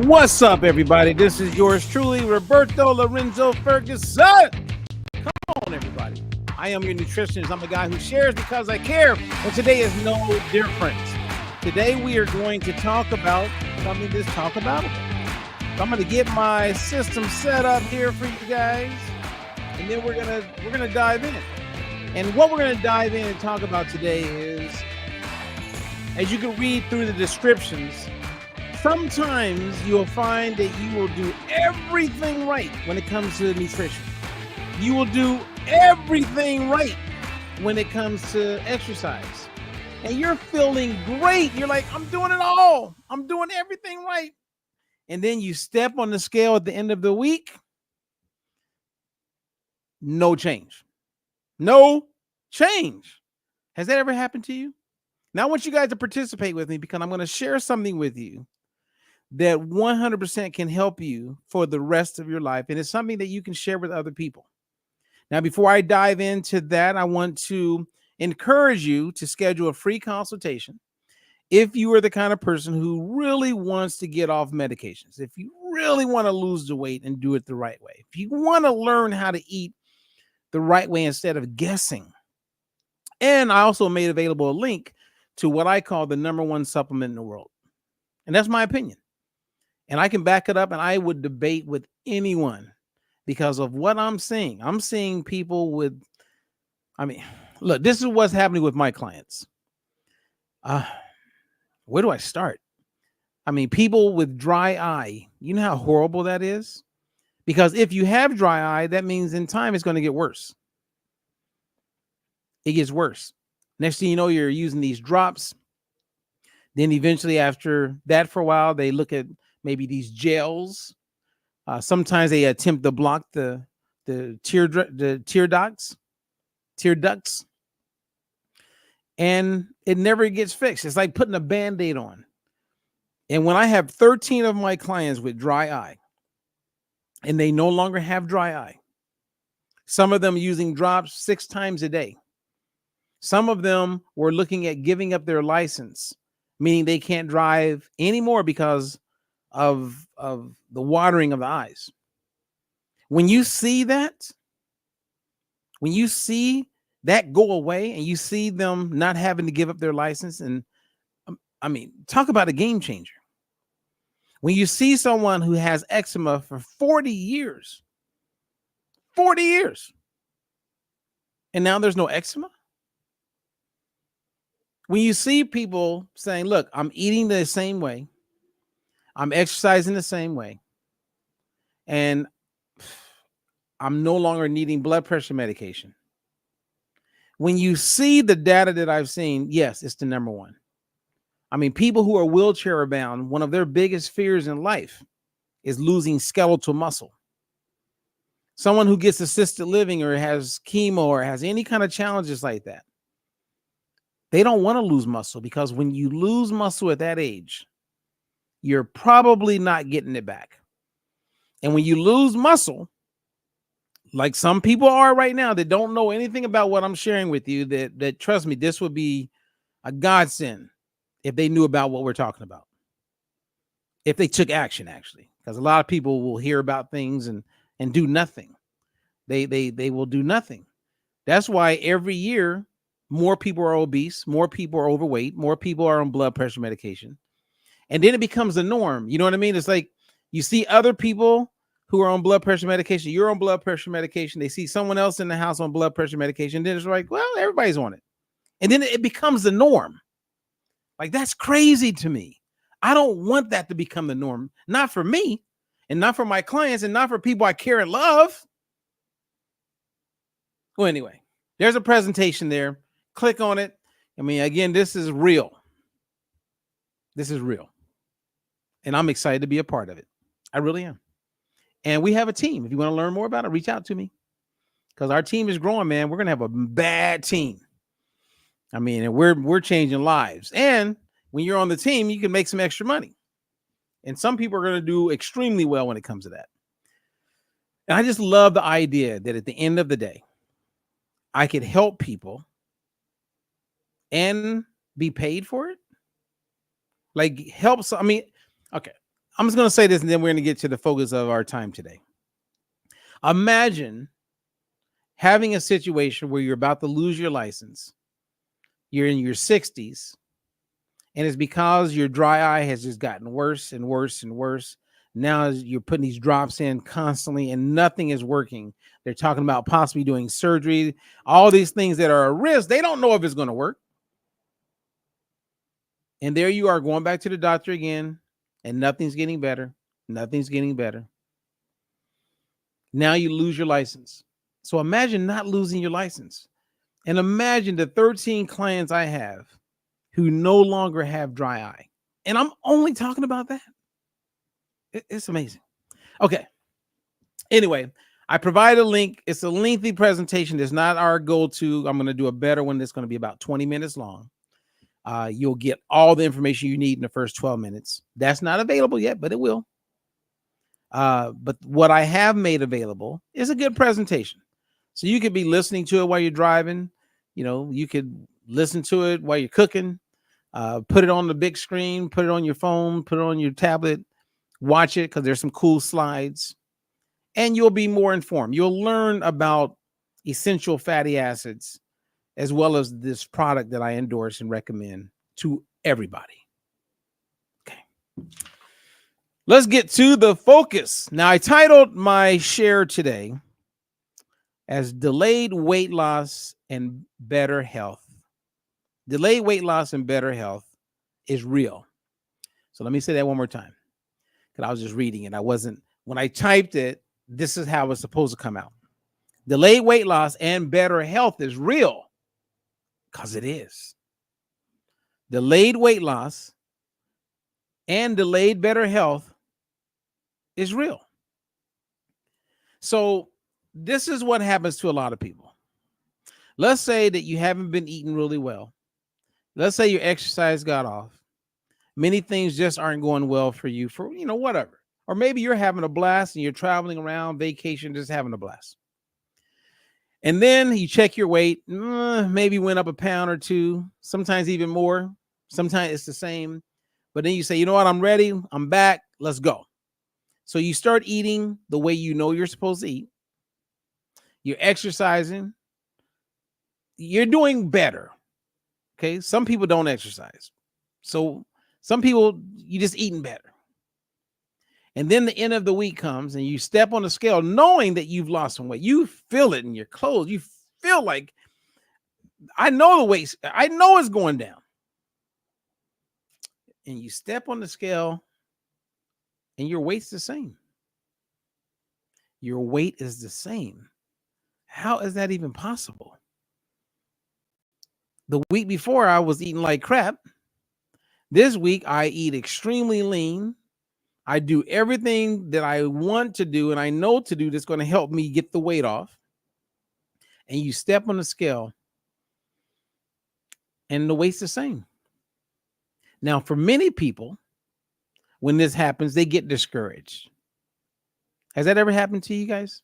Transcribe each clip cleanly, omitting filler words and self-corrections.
What's up, everybody? This is yours truly, Roberto Lorenzo Ferguson. Come on, everybody. I am your nutritionist. I'm a guy who shares because I care, and today is no different. Today, we are going to talk about something that's talk about. So I'm going to get my system set up here for you guys, and then we're gonna dive in. And what we're gonna dive in and talk about today is, as you can read through the descriptions, sometimes you'll find that you will do everything right when it comes to nutrition. You will do everything right when it comes to exercise. And you're feeling great. You're like, I'm doing it all. I'm doing everything right. And then you step on the scale at the end of the week. No change. No change. Has that ever happened to you? Now I want you guys to participate with me because I'm going to share something with you that 100% can help you for the rest of your life. And it's something that you can share with other people. Now, before I dive into that, I want to encourage you to schedule a free consultation. If you are the kind of person who really wants to get off medications, if you really want to lose the weight and do it the right way, if you want to learn how to eat the right way instead of guessing. And I also made available a link to what I call the #1 supplement in the world. And that's my opinion. And I can back it up, and I would debate with anyone because of what I'm seeing. I'm seeing people with, look, this is what's happening with my clients. Where do I start? People with dry eye, you know how horrible that is? Because if you have dry eye, that means in time it's going to get worse. It gets worse. Next thing you know, you're using these drops. Then eventually after that for a while, they look at maybe these gels. Sometimes they attempt to block the tear ducts, and it never gets fixed. It's like putting a Band-Aid on. And when I have 13 of my clients with dry eye, and they no longer have dry eye, some of them using drops 6 times a day. Some of them were looking at giving up their license, meaning they can't drive anymore because of the watering of the eyes. When you see that go away and you see them not having to give up their license, and talk about a game changer. When you see someone who has eczema for 40 years, and now there's no eczema. When you see people saying, look, I'm eating the same way, I'm exercising the same way, and I'm no longer needing blood pressure medication. When you see the data that I've seen, yes, it's the #1. People who are wheelchair bound, one of their biggest fears in life is losing skeletal muscle. Someone who gets assisted living or has chemo or has any kind of challenges like that, they don't want to lose muscle, because when you lose muscle at that age, you're probably not getting it back. And when you lose muscle, like some people are right now that don't know anything about what I'm sharing with you, that trust me, this would be a godsend if they knew about what we're talking about. If they took action, actually, because a lot of people will hear about things and do nothing. They will do nothing. That's why every year more people are obese, more people are overweight, more people are on blood pressure medication. And then it becomes the norm. You know what I mean? It's like you see other people who are on blood pressure medication. You're on blood pressure medication. They see someone else in the house on blood pressure medication. Then it's like, well, everybody's on it. And then it becomes the norm. Like, that's crazy to me. I don't want that to become the norm. Not for me, and not for my clients, and not for people I care and love. Well, anyway, there's a presentation there. Click on it. Again, this is real. This is real. And I'm excited to be a part of it. I really am. And we have a team. If you want to learn more about it, reach out to me, because our team is growing, man. We're going to have a bad team. And we're changing lives. And when you're on the team, you can make some extra money. And some people are going to do extremely well when it comes to that. And I just love the idea that at the end of the day, I could help people and be paid for it. Like, help. Okay. I'm just going to say this and then we're going to get to the focus of our time today. Imagine having a situation where you're about to lose your license. You're in your 60s, and it's because your dry eye has just gotten worse and worse and worse. Now you're putting these drops in constantly and nothing is working. They're talking about possibly doing surgery, all these things that are a risk. They don't know if it's going to work. And there you are going back to the doctor again, and nothing's getting better. Nothing's getting better. Now you lose your license. So imagine not losing your license. And imagine the 13 clients I have who no longer have dry eye. And I'm only talking about that. It's amazing. Okay. Anyway, I provide a link. It's a lengthy presentation. It's not our go-to. I'm going to do a better one that's going to be about 20 minutes long. You'll get all the information you need in the first 12 minutes. That's not available yet, but it will. But what I have made available is a good presentation. So you could be listening to it while you're driving. You know, you could listen to it while you're cooking. Put it on the big screen, put it on your phone, put it on your tablet, watch it because there's some cool slides. And you'll be more informed. You'll learn about essential fatty acids as well as this product that I endorse and recommend to everybody. Okay. Let's get to the focus. Now, I titled my share today as Delayed Weight Loss and Better Health. Delayed weight loss and better health is real. So let me say that one more time because I was just reading it. When I typed it, this is how it's supposed to come out. Delayed weight loss and better health is real because it is. Delayed weight loss and delayed better health is real. So this is what happens to a lot of people. Let's say that you haven't been eating really well. Let's say your exercise got off. Many things just aren't going well for you for, whatever. Or maybe you're having a blast and you're traveling around, vacation, just having a blast. And then you check your weight, maybe went up a pound or two, sometimes even more. Sometimes it's the same. But then you say, you know what, I'm ready. I'm back. Let's go. So you start eating the way you know you're supposed to eat. You're exercising. You're doing better. Okay. Some people don't exercise. So some people, you just eating better. And then the end of the week comes and you step on the scale knowing that you've lost some weight. You feel it in your clothes. You feel like, I know the weight, I know it's going down. And you step on the scale and your weight's the same. Your weight is the same. How is that even possible? The week before I was eating like crap. This week I eat extremely lean. I do everything that I want to do and I know to do that's going to help me get the weight off. And you step on the scale and the weight's the same. Now, for many people, when this happens, they get discouraged. Has that ever happened to you guys?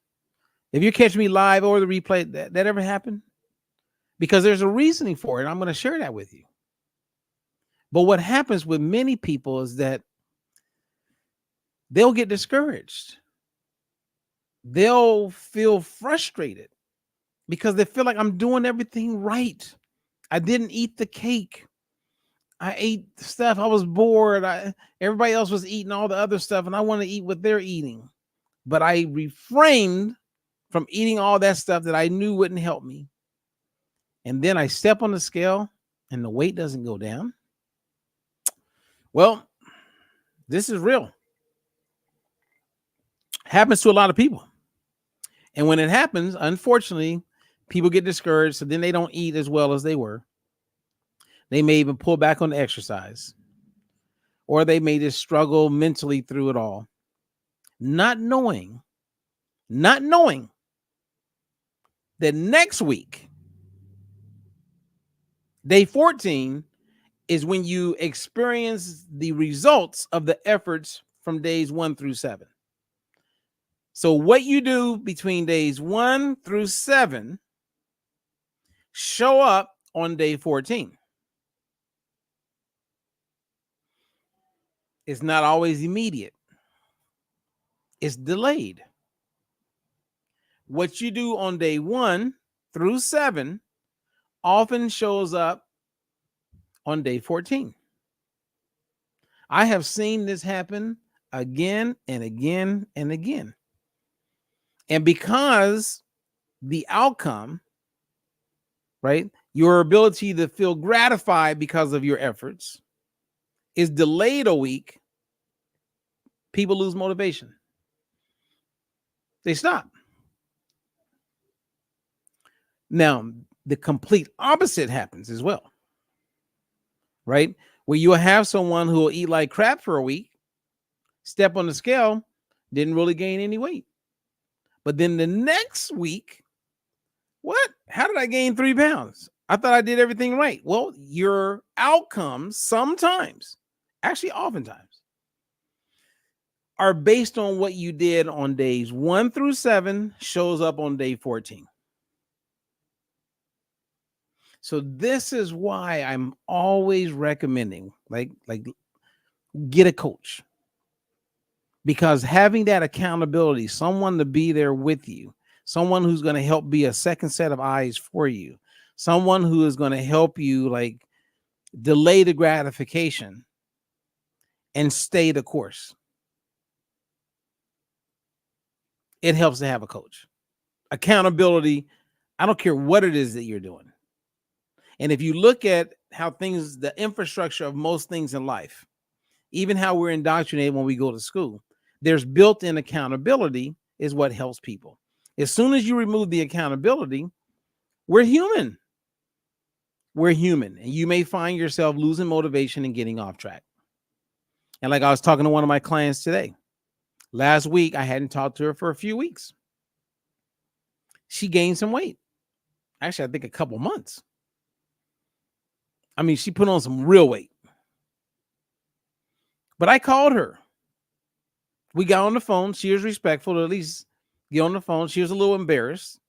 If you're catching me live or the replay, that ever happened? Because there's a reasoning for it. I'm going to share that with you. But what happens with many people is that they'll get discouraged. They'll feel frustrated because they feel like I'm doing everything right. I didn't eat the cake. I ate stuff. I was bored. Everybody else was eating all the other stuff, and I want to eat what they're eating. But I refrained from eating all that stuff that I knew wouldn't help me. And then I step on the scale, and the weight doesn't go down. Well, this is real. Happens to a lot of people. And when it happens, unfortunately, people get discouraged. So then they don't eat as well as they were. They may even pull back on the exercise. Or they may just struggle mentally through it all. Not knowing that next week, day 14, is when you experience the results of the efforts from days 1 through 7. So what you do between days 1 through 7 show up on day 14. It's not always immediate. It's delayed. What you do on day 1 through 7 often shows up on day 14. I have seen this happen again and again and again. And because the outcome, right, your ability to feel gratified because of your efforts is delayed a week, people lose motivation. They stop. Now, the complete opposite happens as well, right? Where you'll have someone who will eat like crap for a week, step on the scale, didn't really gain any weight. But then the next week, what? How did I gain 3 pounds? I thought I did everything right. Well, your outcomes sometimes, actually oftentimes, are based on what you did on days 1 through 7, shows up on day 14. So this is why I'm always recommending, like get a coach. Because having that accountability, someone to be there with you, someone who's going to help be a second set of eyes for you, someone who is going to help you like delay the gratification and stay the course. It helps to have a coach. Accountability, I don't care what it is that you're doing. And if you look at how things, the infrastructure of most things in life, even how we're indoctrinated when we go to school, there's built-in accountability is what helps people. As soon as you remove the accountability, we're human. We're human. And you may find yourself losing motivation and getting off track. And like I was talking to one of my clients today, last week, I hadn't talked to her for a few weeks. She gained some weight. Actually, I think a couple months. I mean, she put on some real weight. But I called her. We got on the phone. She was respectful to at least get on the phone. She was a little embarrassed.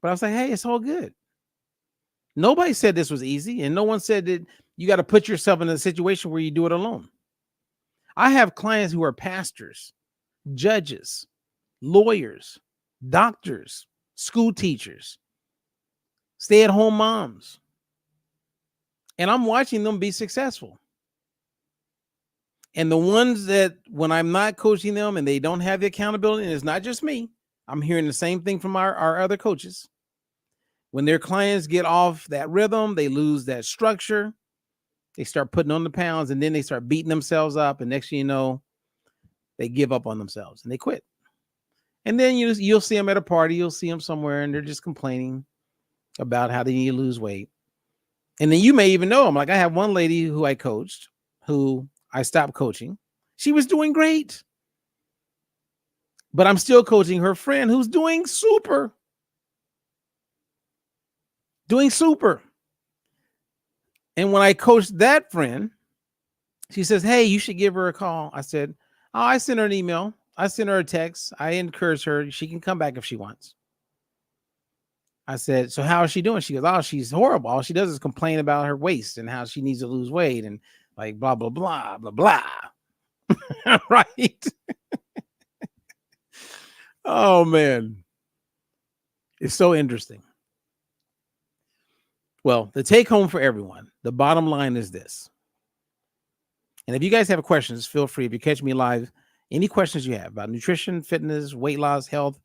But I was like, hey, it's all good. Nobody said this was easy. And no one said that you got to put yourself in a situation where you do it alone. I have clients who are pastors, judges, lawyers, doctors, school teachers, stay-at-home moms. And I'm watching them be successful. And the ones that when I'm not coaching them and they don't have the accountability, and it's not just me, I'm hearing the same thing from our other coaches. When their clients get off that rhythm, they lose that structure. They start putting on the pounds and then they start beating themselves up. And next thing you know, they give up on themselves and they quit. And then you'll see them at a party. You'll see them somewhere and they're just complaining about how they need to lose weight. And then you may even know them. Like I have one lady who I coached who I stopped coaching. She was doing great. But I'm still coaching her friend who's doing super. Doing super. And when I coached that friend, she says, hey, you should give her a call. I said, oh, I sent her an email. I sent her a text. I encourage her. She can come back if she wants. I said, so how is she doing? She goes, oh, she's horrible. All she does is complain about her waist and how she needs to lose weight and like blah, blah, blah, blah, blah. Right? Oh, man. It's so interesting. Well, the take home for everyone, the bottom line is this. And if you guys have questions, feel free. If you catch me live, any questions you have about nutrition, fitness, weight loss, health,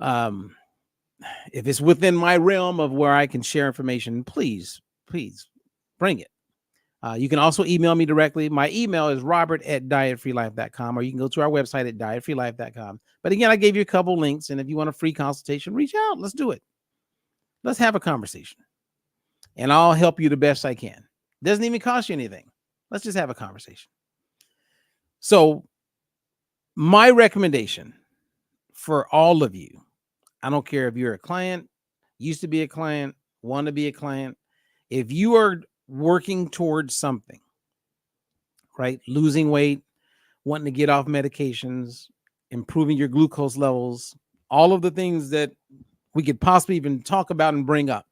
if it's within my realm of where I can share information, please bring it. You can also email me directly. My email is robert@dietfreelife.com, or you can go to our website at dietfreelife.com. But again, I gave you a couple links, and if you want a free consultation, reach out. Let's do it. Let's have a conversation, and I'll help you the best I can. Doesn't even cost you anything. Let's just have a conversation. So my recommendation for all of you, I don't care if you're a client, used to be a client, want to be a client, if you are working towards something, right? Losing weight, wanting to get off medications, improving your glucose levels, all of the things that we could possibly even talk about and bring up.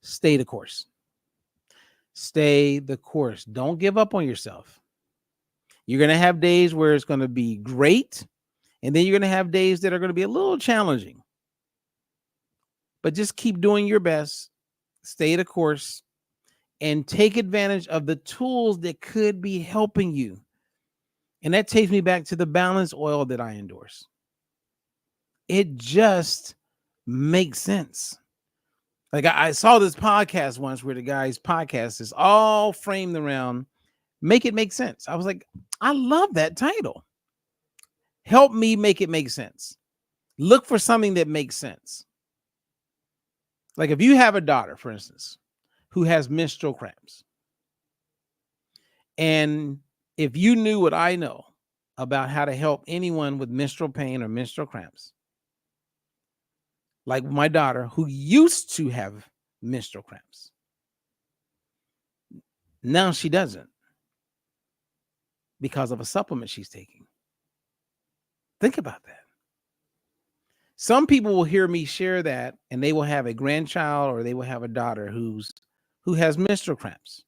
Stay the course. Stay the course. Don't give up on yourself. You're going to have days where it's going to be great, and then you're going to have days that are going to be a little challenging. But just keep doing your best, stay the course, and take advantage of the tools that could be helping you. And that takes me back to the balanced oil that I endorse. It just makes sense. Like I saw this podcast once where the guy's podcast is all framed around make it make sense. I was like, I love that title. Help me make it make sense. Look for something that makes sense. Like if you have a daughter, for instance, who has menstrual cramps, and if you knew what I know about how to help anyone with menstrual pain or menstrual cramps, like my daughter who used to have menstrual cramps, now she doesn't because of a supplement she's taking. Think about that. Some people will hear me share that and they will have a grandchild or they will have a daughter who has menstrual cramps.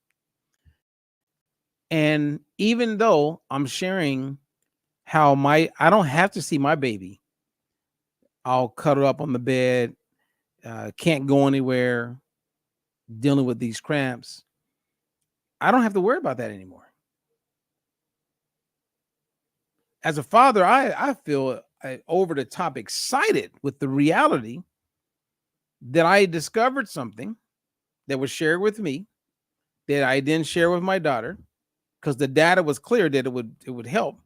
And even though I'm sharing how I don't have to see my baby, I'll cuddle up on the bed, can't go anywhere, dealing with these cramps. I don't have to worry about that anymore. As a father, I feel over the top excited with the reality that I discovered something that was shared with me that I didn't share with my daughter because the data was clear that it would help.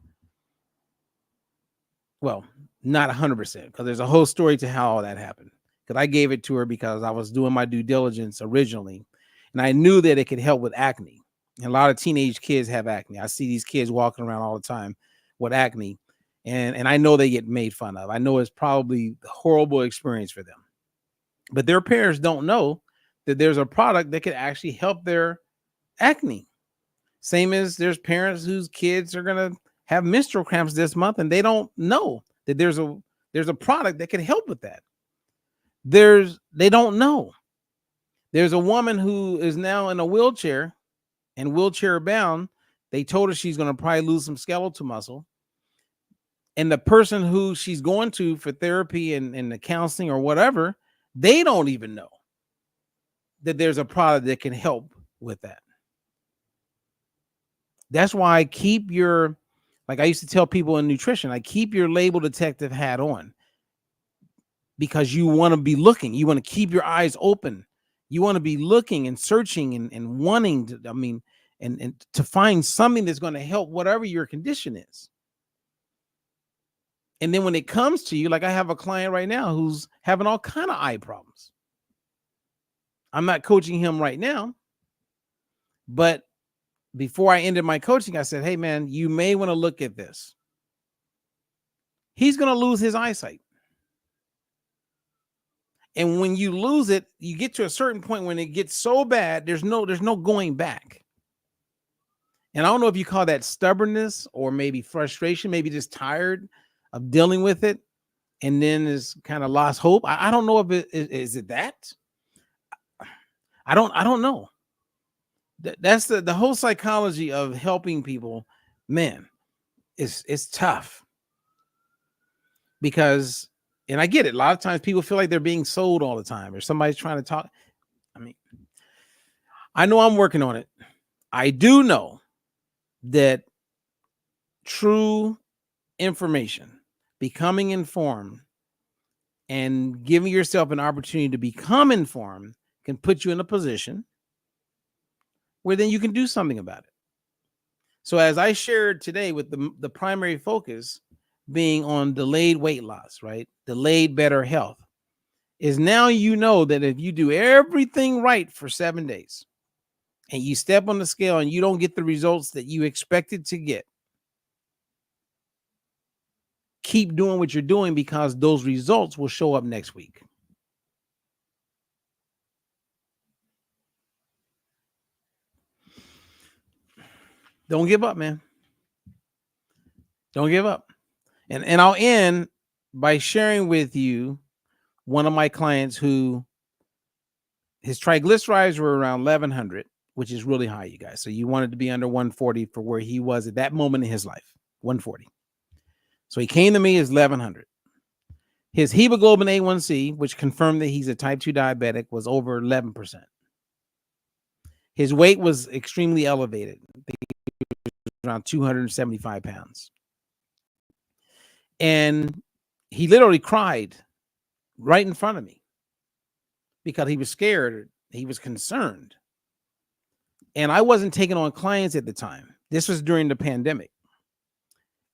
Well, not 100% because there's a whole story to how all that happened. Because I gave it to her because I was doing my due diligence originally, and I knew that it could help with acne. And a lot of teenage kids have acne. I see these kids walking around all the time with acne, and I know they get made fun of. I know it's probably a horrible experience for them, but their parents don't know that there's a product that could actually help their acne. Same as there's parents whose kids are gonna have menstrual cramps this month, and they don't know that there's a product that can help with that. They don't know. There's a woman who is now in a wheelchair and wheelchair bound. They told her she's going to probably lose some skeletal muscle. And the person who she's going to for therapy and the counseling or whatever, they don't even know that there's a product that can help with that. That's why I keep like I used to tell people in nutrition, I keep your label detective hat on because you want to be looking. You want to keep your eyes open. You want to be looking and searching and wanting to, and to find something that's going to help whatever your condition is. And then when it comes to you, like I have a client right now who's having all kind of eye problems. I'm not coaching him right now, but before I ended my coaching, I said, hey man, you may want to look at this. He's going to lose his eyesight. And when you lose it, you get to a certain point when it gets so bad, there's no going back. And I don't know if you call that stubbornness or maybe frustration, maybe just tired of dealing with it, and then is kind of lost hope. I don't know if it is it that. I don't know. That's the whole psychology of helping people. Man, it's tough because, and I get it. A lot of times people feel like they're being sold all the time, or somebody's trying to talk. I mean, I know I'm working on it. I do know that true information, becoming informed, and giving yourself an opportunity to become informed can put you in a position where then you can do something about it. So as I shared today with the primary focus being on delayed weight loss, right? Delayed better health, is now you know that if you do everything right for 7 days and you step on the scale and you don't get the results that you expected to get, keep doing what you're doing because those results will show up next week. Don't give up, man. Don't give up. And I'll end by sharing with you one of my clients who his triglycerides were around 1100, which is really high, you guys. So you wanted to be under 140 for where he was at that moment in his life, 140. So he came to me as 1100. His hemoglobin A1C, which confirmed that he's a type 2 diabetic, was over 11%. His weight was extremely elevated, around 275 pounds. And he literally cried right in front of me because he was scared. He was concerned. And I wasn't taking on clients at the time. This was during the pandemic.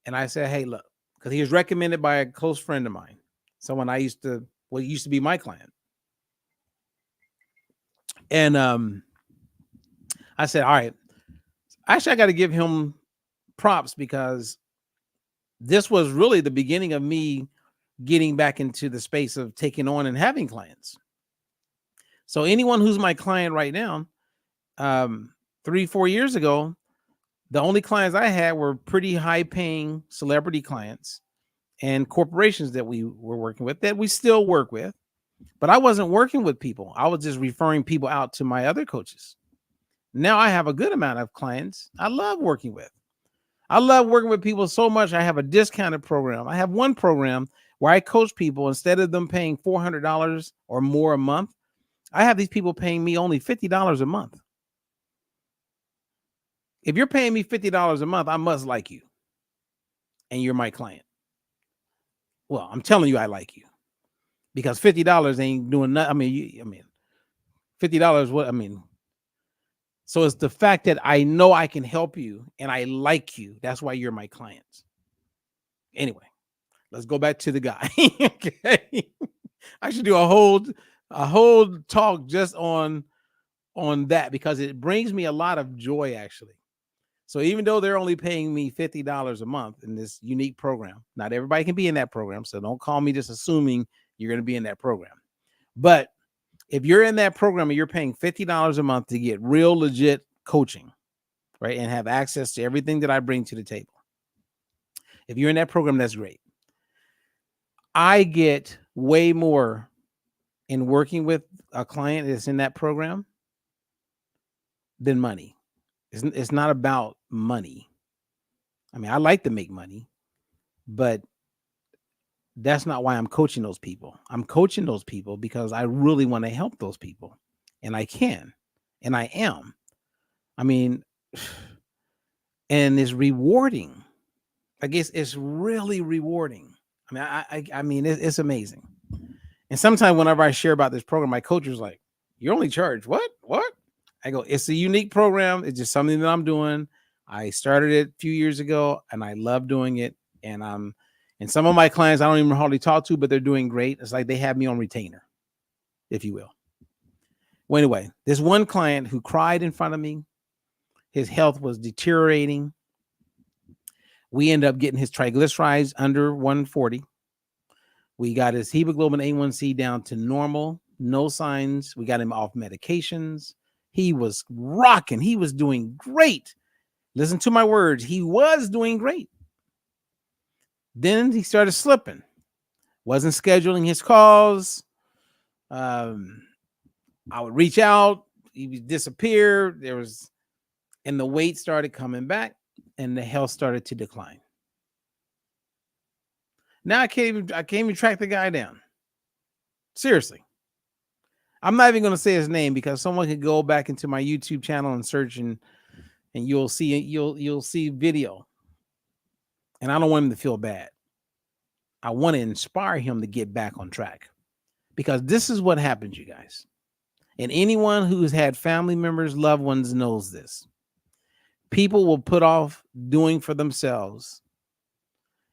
And I said, hey, look, because he was recommended by a close friend of mine, someone I used to be my client. And I said, all right, actually, I got to give him props because this was really the beginning of me getting back into the space of taking on and having clients. So anyone who's my client right now, 3-4 years ago, the only clients I had were pretty high paying celebrity clients and corporations that we were working with, that we still work with. But I wasn't working with people. I was just referring people out to my other coaches. Now I have a good amount of clients I love working with. I love working with people so much. I have a discounted program. I have one program where I coach people, instead of them paying $400 or more a month, I have these people paying me only $50 a month. If you're paying me $50 a month, I must like you. And you're my client. Well, I'm telling you I like you. Because $50 ain't doing nothing. I mean, $50, what I mean. So it's the fact that I know I can help you and I like you. That's why you're my client. Anyway, let's go back to the guy. Okay. I should do a whole talk just on that, because it brings me a lot of joy, actually. So even though they're only paying me $50 a month in this unique program, not everybody can be in that program. So don't call me just assuming you're going to be in that program. But if you're in that program and you're paying $50 a month to get real legit coaching, right, and have access to everything that I bring to the table, if you're in that program, that's great. I get way more in working with a client that's in that program than money. It's not about money. I mean, I like to make money, but that's not why I'm coaching those people. I'm coaching those people because I really want to help those people, and I can, and I am. I mean, and it's rewarding. I guess it's really rewarding. I mean, it's amazing. And sometimes whenever I share about this program, my coach was like, "You only charge what? What?" I go, "It's a unique program. It's just something that I'm doing. I started it a few years ago, and I love doing it. And some of my clients I don't even hardly talk to, but they're doing great. It's like they have me on retainer, if you will." Well, anyway, this one client who cried in front of me, his health was deteriorating. We ended up getting his triglycerides under 140. We got his hemoglobin A1C down to normal, no signs. We got him off medications. He was rocking. He was doing great. Listen to my words. He was doing great. Then he started slipping. Wasn't scheduling his calls. I would reach out. He would disappear. And the weight started coming back, and the health started to decline. Now I can't even track the guy down. Seriously. I'm not even going to say his name because someone could go back into my YouTube channel and search, and you'll see video. And I don't want him to feel bad. I want to inspire him to get back on track, because this is what happens, you guys. And anyone who's had family members, loved ones knows this. People will put off doing for themselves,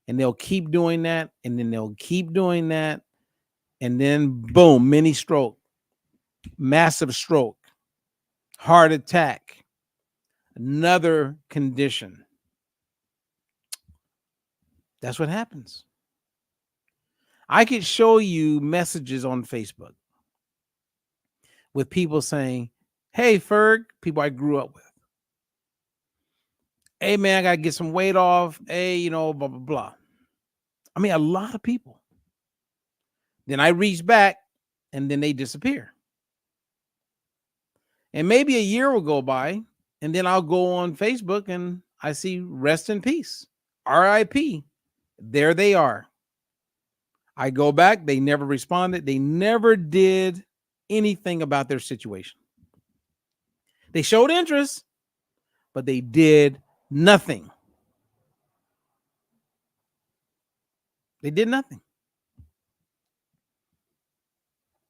and they'll keep doing that, and then they'll keep doing that, and then boom, mini stroke, massive stroke, heart attack, another condition. That's what happens. I could show you messages on Facebook with people saying, "Hey, Ferg," people I grew up with. "Hey, man, I got to get some weight off. Hey, blah, blah, blah." I mean, a lot of people. Then I reach back, and then they disappear. And maybe a year will go by, and then I'll go on Facebook and I see rest in peace, RIP. There they are. I go back. They never responded. They never did anything about their situation. They showed interest, but they did nothing. They did nothing.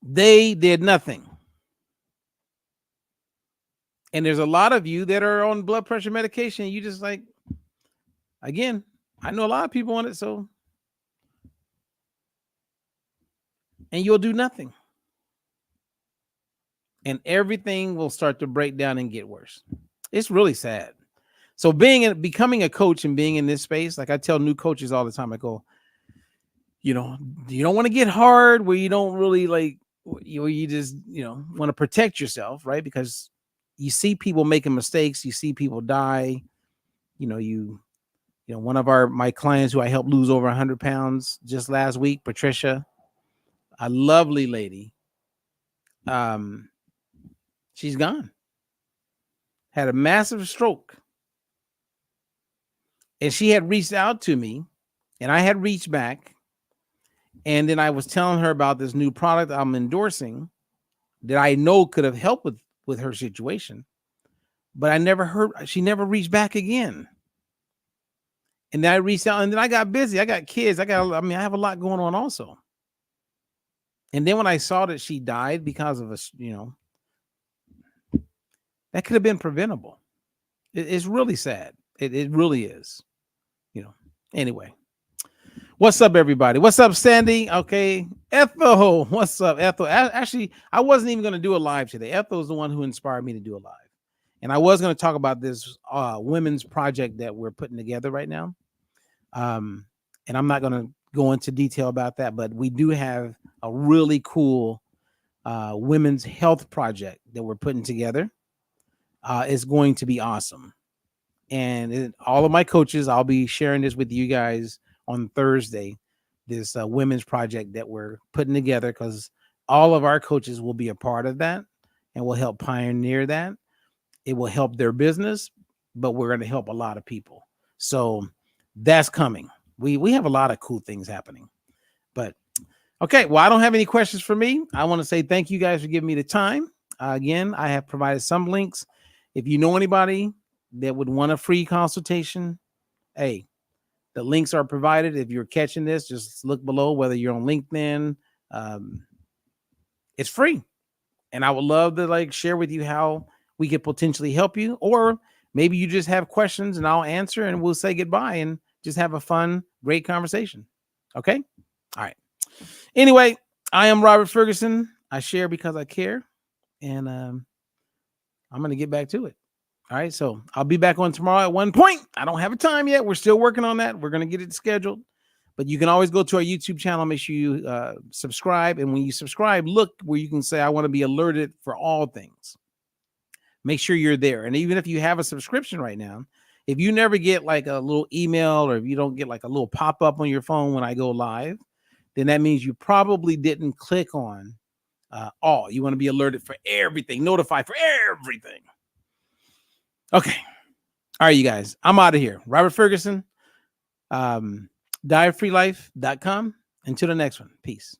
They did nothing. And there's a lot of you that are on blood pressure medication. You just like, again, I know a lot of people on it. So, and you'll do nothing. And everything will start to break down and get worse. It's really sad. So becoming a coach and being in this space, like I tell new coaches all the time, I go, you don't want to get hard where you don't really like, you just, want to protect yourself, right? Because you see people making mistakes, you see people die. One of my clients who I helped lose over 100 pounds just last week, Patricia, a lovely lady. She's gone. Had a massive stroke. And she had reached out to me and I had reached back. And then I was telling her about this new product I'm endorsing that I know could have helped with her situation. But she never reached back again. And then I reached out and then I got busy. I got kids. I have a lot going on also. And then when I saw that she died because of that could have been preventable. It's really sad. It really is. Anyway. What's up, everybody? What's up, Sandy? Okay. Ethel. What's up, Ethel? Actually, I wasn't even going to do a live today. Ethel is the one who inspired me to do a live. And I was going to talk about this women's project that we're putting together right now. And I'm not going to go into detail about that, but we do have a really cool women's health project that we're putting together. It's going to be awesome. And all of my coaches, I'll be sharing this with you guys on Thursday, this women's project that we're putting together, because all of our coaches will be a part of that and will help pioneer that. It will help their business, but we're going to help a lot of people. So that's coming. We have a lot of cool things happening. But okay, well, I don't have any questions for me. I want to say thank you guys for giving me the time. Again, I have provided some links. If you know anybody that would want a free consultation, hey, the links are provided. If you're catching this, just look below, whether you're on LinkedIn. It's free. And I would love to share with you how we could potentially help you. Or maybe you just have questions and I'll answer and we'll say goodbye and just have a fun, great conversation. Okay? All right. Anyway, I am Robert Ferguson. I share because I care. And I'm going to get back to it. All right, so I'll be back on tomorrow at 1 point. I don't have a time yet. We're still working on that. We're going to get it scheduled. But you can always go to our YouTube channel. Make sure you subscribe. And when you subscribe, look where you can say, I want to be alerted for all things. Make sure you're there. And even if you have a subscription right now, if you never get like a little email or if you don't get like a little pop-up on your phone when I go live, then that means you probably didn't click on all. You want to be alerted for everything, notified for everything. Okay. All right, you guys. I'm out of here. Robert Ferguson, dietfreelife.com. Until the next one. Peace.